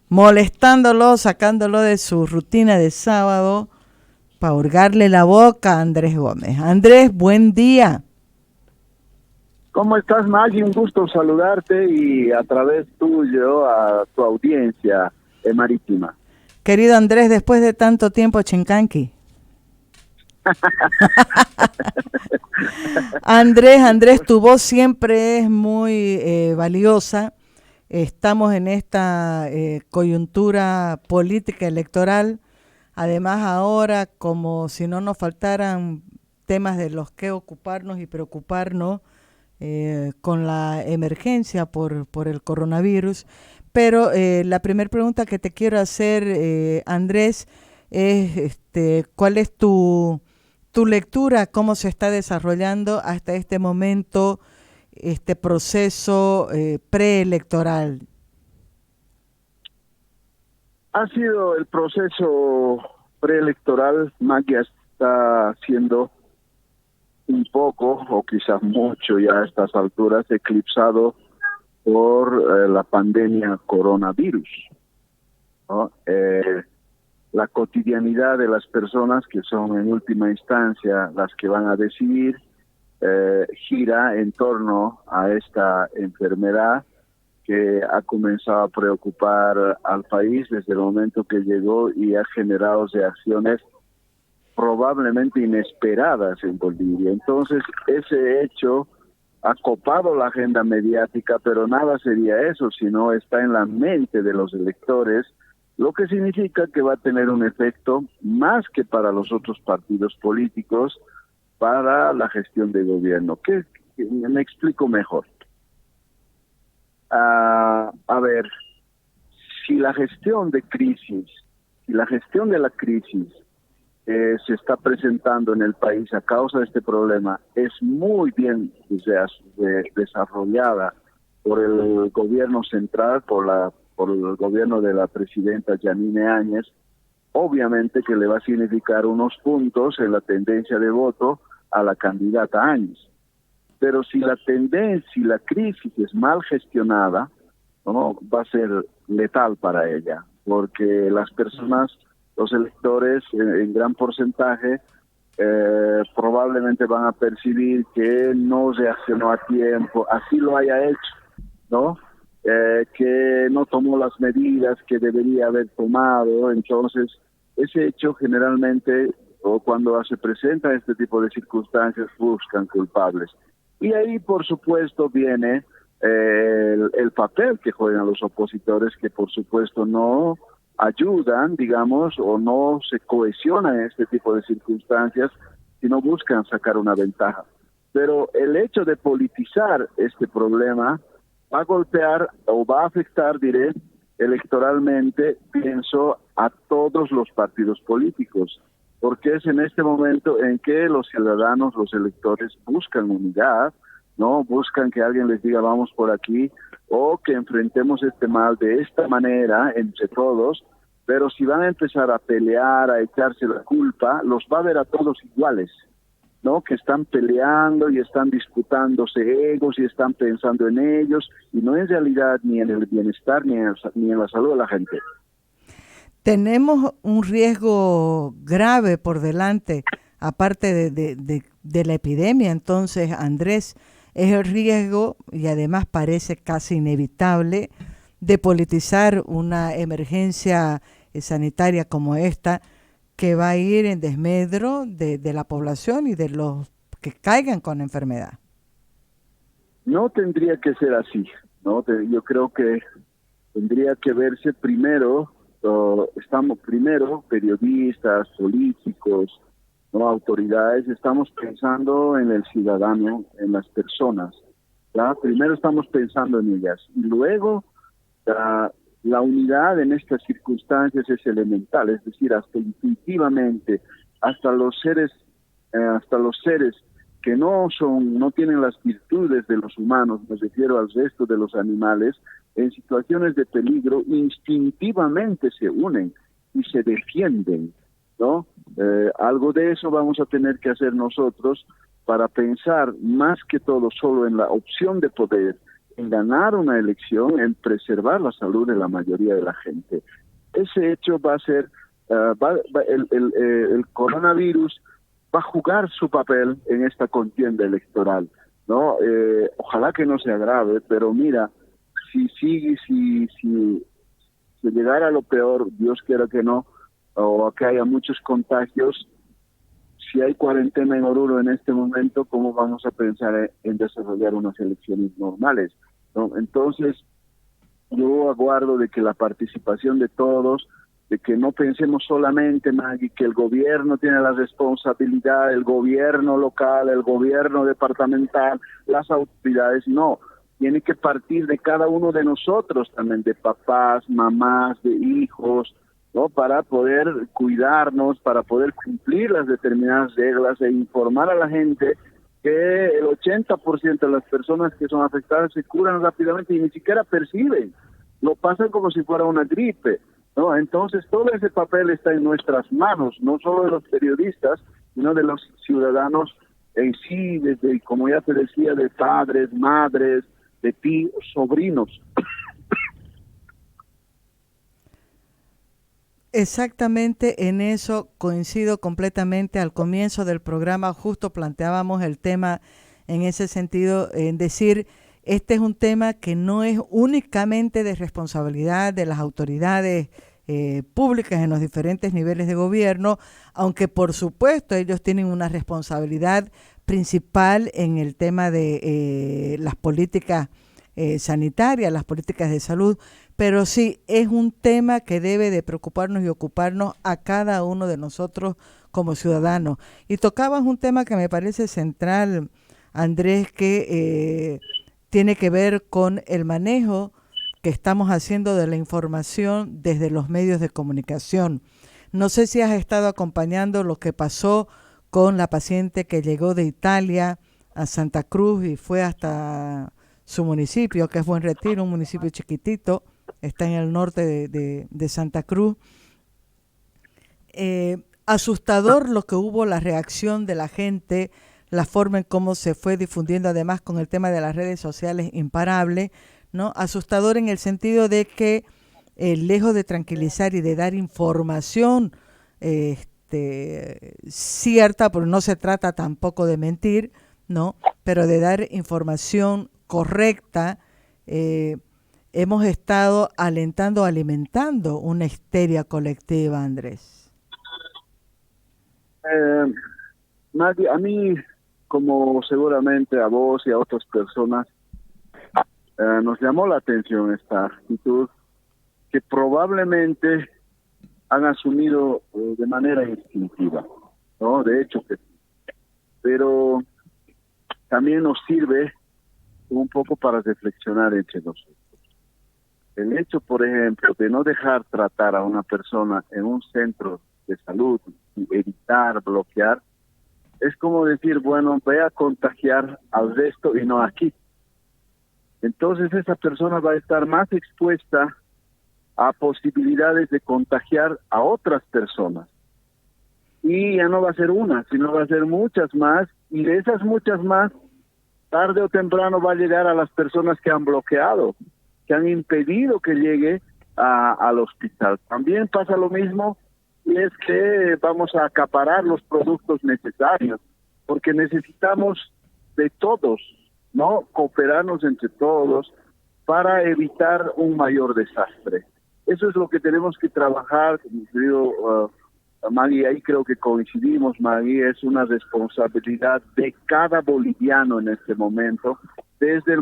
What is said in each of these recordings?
molestándolo, sacándolo de su rutina de sábado para hurgarle la boca a Andrés Gómez. Andrés, buen día. ¿Cómo estás, Maggie? Un gusto saludarte y a través tuyo a tu audiencia marítima. Querido Andrés, después de tanto tiempo, Chincanqui. Andrés, tu voz siempre es muy valiosa. Estamos en esta coyuntura política electoral. Además, ahora, como si no nos faltaran temas de los que ocuparnos y preocuparnos con la emergencia por el coronavirus. Pero la primera pregunta que te quiero hacer, Andrés, es ¿cuál es tu lectura? ¿Cómo se está desarrollando hasta este momento este proceso preelectoral? Ha sido el proceso preelectoral, Maggie, está siendo un poco, o quizás mucho ya a estas alturas, eclipsado por la pandemia coronavirus, ¿no? La cotidianidad de las personas, que son en última instancia las que van a decidir, gira en torno a esta enfermedad que ha comenzado a preocupar al país desde el momento que llegó y ha generado reacciones probablemente inesperadas en Bolivia. Entonces, ese hecho ha copado la agenda mediática, pero nada sería eso, sino está en la mente de los electores, lo que significa que va a tener un efecto más que para los otros partidos políticos, para la gestión de gobierno. ¿Qué? Me explico mejor. A ver, si la gestión de la crisis se está presentando en el país a causa de este problema, es muy bien desarrollada por el gobierno central, por el gobierno de la presidenta Yanine Áñez, obviamente que le va a significar unos puntos en la tendencia de voto a la candidata Áñez. Pero si la crisis es mal gestionada, ¿no?, va a ser letal para ella, porque las personas, los electores, en gran porcentaje, probablemente van a percibir que no reaccionó a tiempo, así lo haya hecho, ¿no? Que no tomó las medidas que debería haber tomado. Entonces, ese hecho generalmente, o cuando se presenta este tipo de circunstancias, buscan culpables. Y ahí, por supuesto, viene el papel que juegan los opositores, que por supuesto no ayudan, digamos, o no se cohesionan en este tipo de circunstancias, sino buscan sacar una ventaja. Pero el hecho de politizar este problema va a golpear o va a afectar, diré, electoralmente, pienso, a todos los partidos políticos, porque es en este momento en que los ciudadanos, los electores, buscan unidad, ¿no? Buscan que alguien les diga vamos por aquí, o que enfrentemos este mal de esta manera entre todos. Pero si van a empezar a pelear, a echarse la culpa, los va a ver a todos iguales, ¿no? Que están peleando y están disputándose egos y están pensando en ellos, y no en realidad ni en el bienestar ni en la salud de la gente. Tenemos un riesgo grave por delante, aparte de la epidemia. Entonces, Andrés, es el riesgo, y además parece casi inevitable, de politizar una emergencia sanitaria como esta, que va a ir en desmedro de la población y de los que caigan con enfermedad. No tendría que ser así, ¿no? Yo creo que tendría que verse primero, periodistas, políticos, ¿no?, autoridades, estamos pensando en el ciudadano, en las personas, ¿ya? Primero estamos pensando en ellas, y luego la unidad en estas circunstancias es elemental, es decir, hasta intuitivamente, hasta los seres que no tienen las virtudes de los humanos, me refiero al resto de los animales, en situaciones de peligro instintivamente se unen y se defienden, ¿no? Algo de eso vamos a tener que hacer nosotros para pensar más que todo solo en la opción de poder, en ganar una elección, en preservar la salud de la mayoría de la gente. Ese hecho va a ser, el coronavirus va a jugar su papel en esta contienda electoral, ¿no? Ojalá que no se agrave, pero mira, si llegara a lo peor, Dios quiera que no, o que haya muchos contagios, si hay cuarentena en Oruro en este momento, ¿cómo vamos a pensar en desarrollar unas elecciones normales, ¿no? Entonces, yo aguardo de que la participación de todos, de que no pensemos solamente, Maggie, que el gobierno tiene la responsabilidad, el gobierno local, el gobierno departamental, las autoridades, no. Tiene que partir de cada uno de nosotros también, de papás, mamás, de hijos, ¿no? Para poder cuidarnos, para poder cumplir las determinadas reglas e informar a la gente que el 80% de las personas que son afectadas se curan rápidamente y ni siquiera perciben, lo pasan como si fuera una gripe, ¿no? Entonces todo ese papel está en nuestras manos, no solo de los periodistas, sino de los ciudadanos en sí, desde, como ya te decía, de padres, madres, de tíos, sobrinos. Exactamente, en eso coincido completamente. Al comienzo del programa justo planteábamos el tema en ese sentido, en decir, este es un tema que no es únicamente de responsabilidad de las autoridades públicas en los diferentes niveles de gobierno, aunque por supuesto ellos tienen una responsabilidad principal en el tema de las políticas sanitarias, las políticas de salud, pero sí es un tema que debe de preocuparnos y ocuparnos a cada uno de nosotros como ciudadanos. Y tocabas un tema que me parece central, Andrés, que tiene que ver con el manejo que estamos haciendo de la información desde los medios de comunicación. No sé si has estado acompañando lo que pasó con la paciente que llegó de Italia a Santa Cruz y fue hasta su municipio, que es Buen Retiro, un municipio chiquitito, está en el norte de Santa Cruz. Asustador lo que hubo, la reacción de la gente, la forma en cómo se fue difundiendo, además con el tema de las redes sociales, imparable, ¿no? Asustador en el sentido de que lejos de tranquilizar y de dar información cierta, porque no se trata tampoco de mentir, ¿no? Pero de dar información correcta, hemos estado alentando, alimentando una histeria colectiva, Andrés. Nadie, a mí, como seguramente a vos y a otras personas, nos llamó la atención esta actitud que probablemente han asumido de manera instintiva, ¿no? De hecho que sí. Pero también nos sirve un poco para reflexionar entre nosotros. El hecho, por ejemplo, de no dejar tratar a una persona en un centro de salud y evitar, bloquear, es como decir, bueno, voy a contagiar al resto y no aquí. Entonces esa persona va a estar más expuesta a posibilidades de contagiar a otras personas. Y ya no va a ser una, sino va a ser muchas más, y de esas muchas más, tarde o temprano va a llegar a las personas que han bloqueado, que han impedido que llegue al hospital. También pasa lo mismo, y es que vamos a acaparar los productos necesarios, porque necesitamos de todos, ¿no? Cooperarnos entre todos para evitar un mayor desastre. Eso es lo que tenemos que trabajar, mi querido Maggie, ahí creo que coincidimos, Maggie, es una responsabilidad de cada boliviano en este momento, desde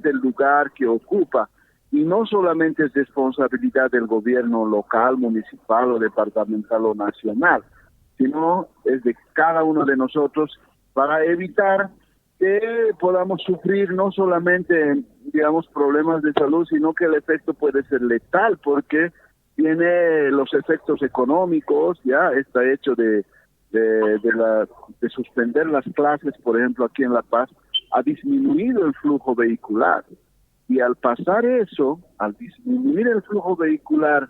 el lugar que ocupa. Y no solamente es responsabilidad del gobierno local, municipal o departamental o nacional, sino es de cada uno de nosotros para evitar que podamos sufrir no solamente, digamos, problemas de salud, sino que el efecto puede ser letal, porque tiene los efectos económicos, ya está hecho de suspender las clases, por ejemplo, aquí en La Paz, ha disminuido el flujo vehicular. Y al pasar eso, al disminuir el flujo vehicular,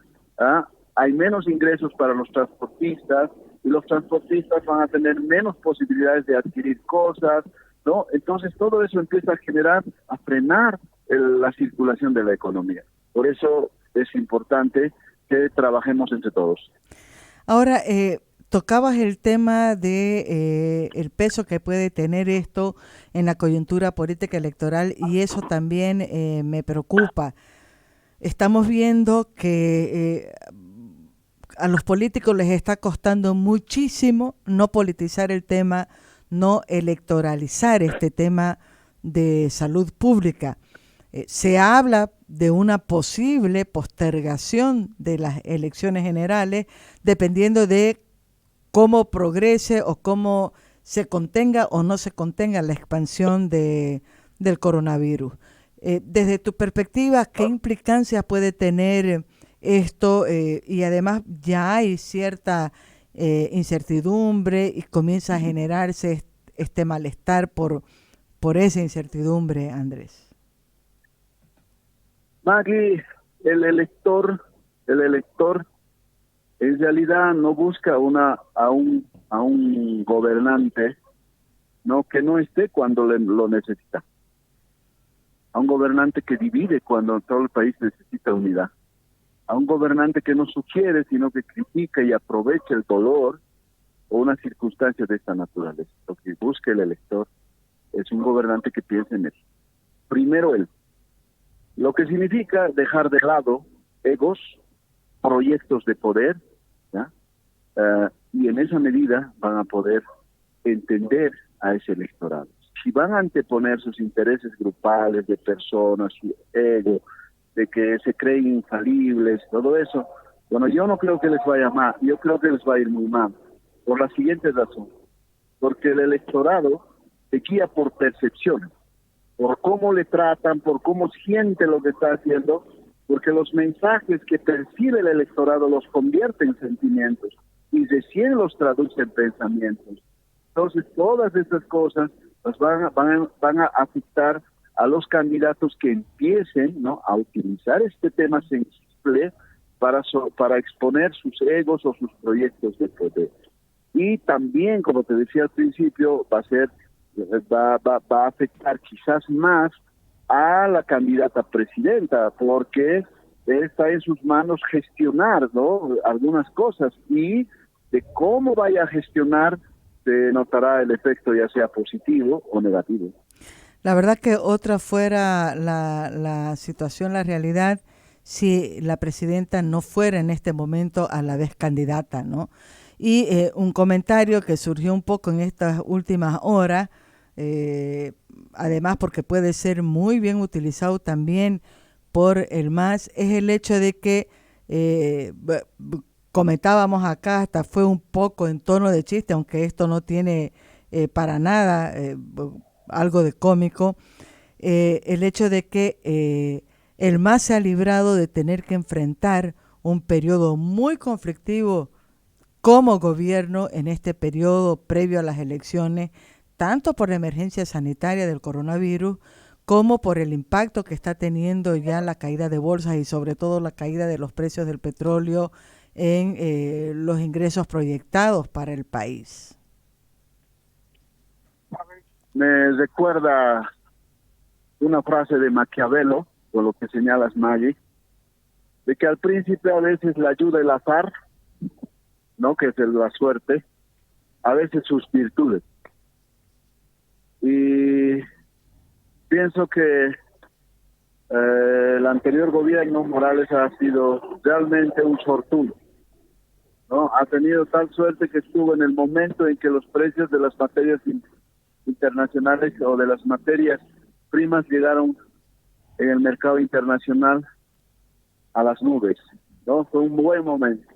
hay menos ingresos para los transportistas, y los transportistas van a tener menos posibilidades de adquirir cosas, ¿no? Entonces todo eso empieza a frenar la circulación de la economía. Por eso es importante que trabajemos entre todos. Ahora, tocabas el tema de el peso que puede tener esto en la coyuntura política electoral y eso también me preocupa. Estamos viendo que a los políticos les está costando muchísimo no politizar el tema, no electoralizar este tema de salud pública. Se habla de una posible postergación de las elecciones generales dependiendo de cómo progrese o cómo se contenga o no se contenga la expansión del coronavirus. Desde tu perspectiva, ¿qué implicancias puede tener esto? Y además ya hay cierta incertidumbre y comienza a generarse este malestar por esa incertidumbre, Andrés. Magli, el elector en realidad no busca a un gobernante, no, que no esté cuando lo necesita, a un gobernante que divide cuando todo el país necesita unidad, a un gobernante que no sugiere sino que critica y aprovecha el dolor o una circunstancia de esta naturaleza. Lo que busca el elector es un gobernante que piense en él, primero él, lo que significa dejar de lado egos, proyectos de poder, ¿ya? Y en esa medida van a poder entender a ese electorado. Si van a anteponer sus intereses grupales, de personas, su ego, de que se creen infalibles, todo eso, bueno, yo no creo que les vaya mal, yo creo que les va a ir muy mal, por la siguiente razón, porque el electorado se guía por percepciones, por cómo le tratan, por cómo siente lo que está haciendo, porque los mensajes que percibe el electorado los convierte en sentimientos y recién los traduce en pensamientos. Entonces, todas estas cosas pues van a afectar a los candidatos que empiecen, ¿no?, a utilizar este tema sensible para exponer sus egos o sus proyectos de poder. Y también, como te decía al principio, va a afectar quizás más a la candidata presidenta, porque está en sus manos gestionar, ¿no?, algunas cosas, y de cómo vaya a gestionar se notará el efecto, ya sea positivo o negativo. La verdad que otra fuera la situación, la realidad, si la presidenta no fuera en este momento a la vez candidata, ¿no? Y un comentario que surgió un poco en estas últimas horas, además porque puede ser muy bien utilizado también por el MAS, es el hecho de que comentábamos acá, hasta fue un poco en tono de chiste, aunque esto no tiene para nada algo de cómico, el hecho de que el MAS se ha librado de tener que enfrentar un periodo muy conflictivo como gobierno en este periodo previo a las elecciones, tanto por la emergencia sanitaria del coronavirus, como por el impacto que está teniendo ya la caída de bolsas y sobre todo la caída de los precios del petróleo en los ingresos proyectados para el país. Me recuerda una frase de Maquiavelo, con lo que señalas, Maggie, de que al príncipe a veces le ayuda el azar, ¿no?, que es la suerte, a veces sus virtudes. Y pienso que el anterior gobierno, Morales, ha sido realmente un sortuno, ¿no? Ha tenido tal suerte que estuvo en el momento en que los precios de las materias internacionales o de las materias primas llegaron en el mercado internacional a las nubes, ¿no? Fue un buen momento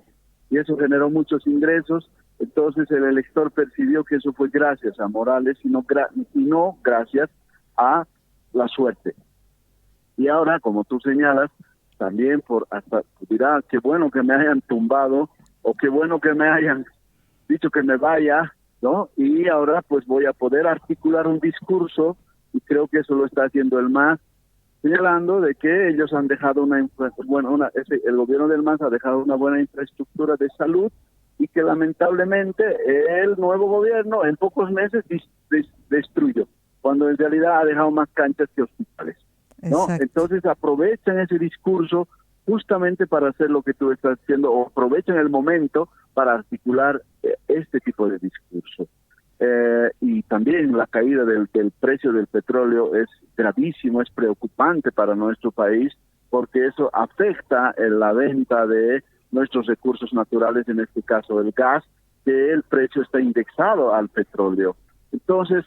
y eso generó muchos ingresos. Entonces el elector percibió que eso fue gracias a Morales y no gracias a la suerte. Y ahora, como tú señalas, también hasta dirá, qué bueno que me hayan tumbado o qué bueno que me hayan dicho que me vaya, ¿no? Y ahora pues voy a poder articular un discurso, y creo que eso lo está haciendo el MAS, señalando de que ellos han dejado el gobierno del MAS ha dejado una buena infraestructura de salud y que lamentablemente el nuevo gobierno en pocos meses destruyó, cuando en realidad ha dejado más canchas que hospitales. ¿no? Exacto. Entonces aprovechan ese discurso justamente para hacer lo que tú estás haciendo, o aprovechan el momento para articular este tipo de discurso. Y también la caída del precio del petróleo es gravísimo, es preocupante para nuestro país, porque eso afecta en la venta de nuestros recursos naturales, en este caso el gas, que el precio está indexado al petróleo. Entonces,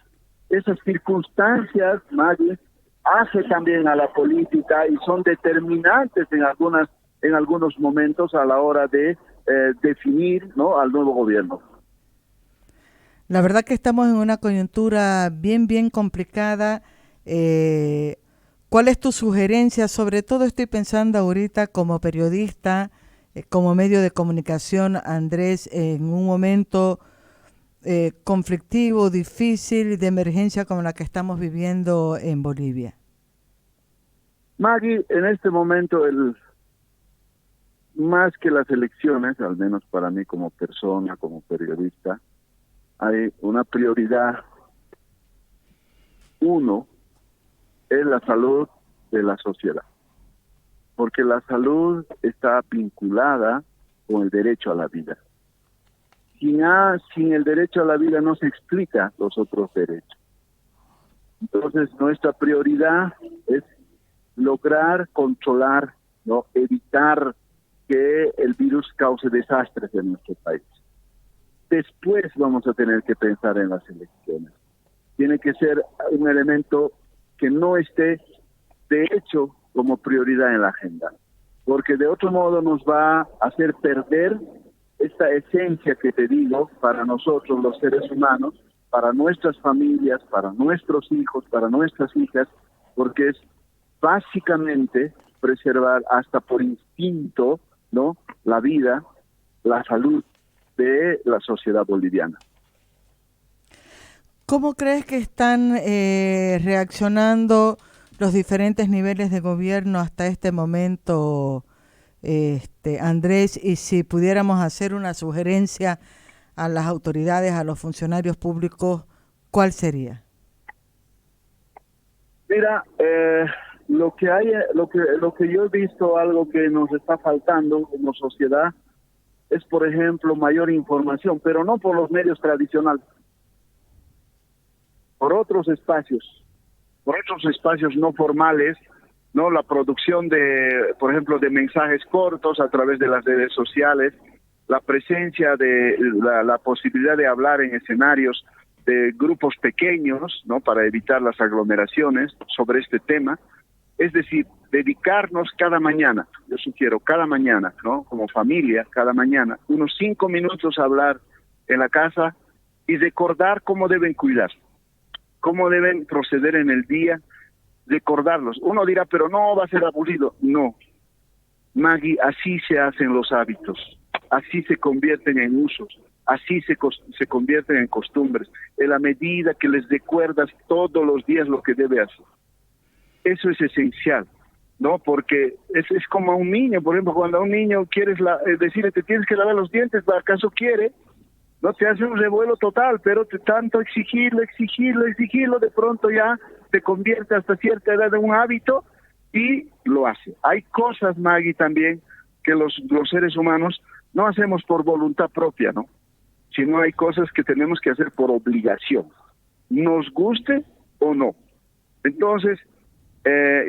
esas circunstancias, Maggie, hace también a la política y son determinantes en algunos momentos a la hora de definir, ¿no?, al nuevo gobierno. La verdad que estamos en una coyuntura bien complicada. ¿Cuál es tu sugerencia? Sobre todo estoy pensando ahorita como periodista, como medio de comunicación, Andrés, en un momento conflictivo, difícil, de emergencia como la que estamos viviendo en Bolivia. Maggie, en este momento, más que las elecciones, al menos para mí como persona, como periodista, hay una prioridad. Uno es la salud de la sociedad, porque la salud está vinculada con el derecho a la vida. Sin el derecho a la vida no se explica los otros derechos. Entonces, nuestra prioridad es lograr controlar, ¿no?, evitar que el virus cause desastres en nuestro país. Después vamos a tener que pensar en las elecciones. Tiene que ser un elemento que no esté, de hecho, como prioridad en la agenda, porque de otro modo nos va a hacer perder esta esencia que te digo para nosotros los seres humanos, para nuestras familias, para nuestros hijos, para nuestras hijas, porque es básicamente preservar hasta por instinto, ¿no?, la vida, la salud de la sociedad boliviana. ¿Cómo crees que están reaccionando los diferentes niveles de gobierno hasta este momento, Andrés? Y si pudiéramos hacer una sugerencia a las autoridades, a los funcionarios públicos, ¿cuál sería? Mira, lo que yo he visto, algo que nos está faltando como sociedad, es, por ejemplo, mayor información, pero no por los medios tradicionales, por otros espacios no formales, ¿no? La producción de, por ejemplo, de mensajes cortos a través de las redes sociales, la presencia de la posibilidad de hablar en escenarios de grupos pequeños, ¿no?, para evitar las aglomeraciones sobre este tema. Es decir, dedicarnos cada mañana, yo sugiero cada mañana, ¿no?, como familia, cada mañana, unos 5 minutos a hablar en la casa y recordar cómo deben cuidarse, cómo deben proceder en el día, recordarlos. Uno dirá, pero no, va a ser aburrido. No, Maggie, así se hacen los hábitos, así se convierten en usos, así se convierten en costumbres, en la medida que les recuerdas todos los días lo que debe hacer. Eso es esencial, ¿no? Porque es como a un niño, por ejemplo, cuando a un niño quieres decirle, te tienes que lavar los dientes, ¿acaso quiere? No, te hace un revuelo total, pero tanto exigirlo, de pronto ya se convierte hasta cierta edad en un hábito y lo hace. Hay cosas, Maggie, también que los seres humanos no hacemos por voluntad propia, ¿no? Sino hay cosas que tenemos que hacer por obligación, nos guste o no. Entonces,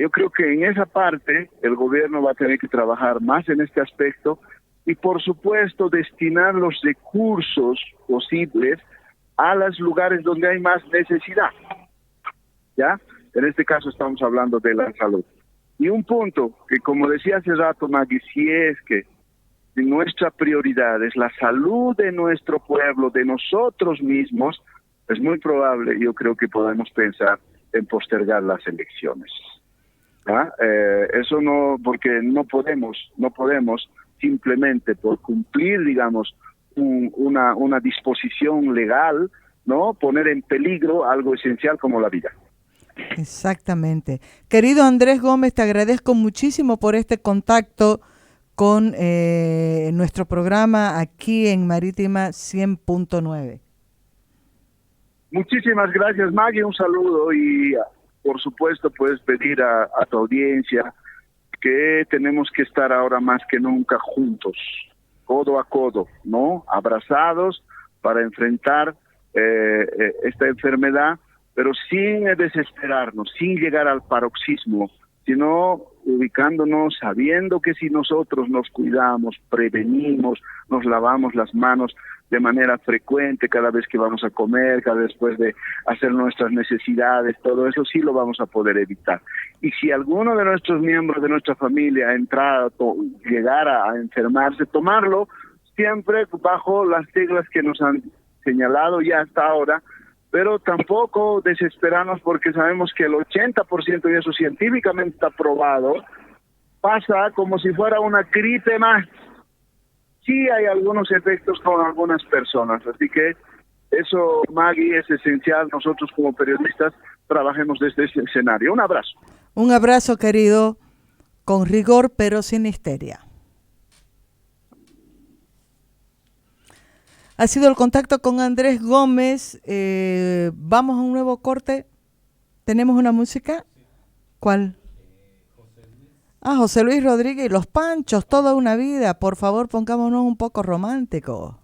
yo creo que en esa parte el gobierno va a tener que trabajar más en este aspecto y, por supuesto, destinar los recursos posibles a los lugares donde hay más necesidad, ¿ya? En este caso estamos hablando de la salud. Y un punto que, como decía hace rato, Maggie, si es que nuestra prioridad es la salud de nuestro pueblo, de nosotros mismos, es muy probable, yo creo que podemos pensar en postergar las elecciones. ¿Ah? Eso no, porque no podemos simplemente por cumplir, digamos, una disposición legal, ¿no?, poner en peligro algo esencial como la vida. Exactamente. Querido Andrés Gómez, te agradezco muchísimo por este contacto con nuestro programa aquí en Marítima 100.9. Muchísimas gracias, Maggie, un saludo y por supuesto, puedes pedir a tu audiencia que tenemos que estar ahora más que nunca juntos, codo a codo, ¿no? Abrazados para enfrentar esta enfermedad, pero sin desesperarnos, sin llegar al paroxismo, sino ubicándonos, sabiendo que si nosotros nos cuidamos, prevenimos, nos lavamos las manos de manera frecuente cada vez que vamos a comer, cada vez después de hacer nuestras necesidades, todo eso sí lo vamos a poder evitar. Y si alguno de nuestros miembros de nuestra familia llegara a enfermarse, tomarlo siempre bajo las reglas que nos han señalado ya hasta ahora, pero tampoco desesperarnos porque sabemos que el 80%, y eso científicamente está probado, pasa como si fuera una gripe más. Sí hay algunos efectos con algunas personas, así que eso, Maggie, es esencial. Nosotros como periodistas trabajemos desde ese escenario. Un abrazo. Un abrazo, querido, con rigor pero sin histeria. Ha sido el contacto con Andrés Gómez. Vamos a un nuevo corte. ¿Tenemos una música? ¿Cuál? José Luis Rodríguez y Los Panchos, Toda una vida. Por favor, pongámonos un poco románticos.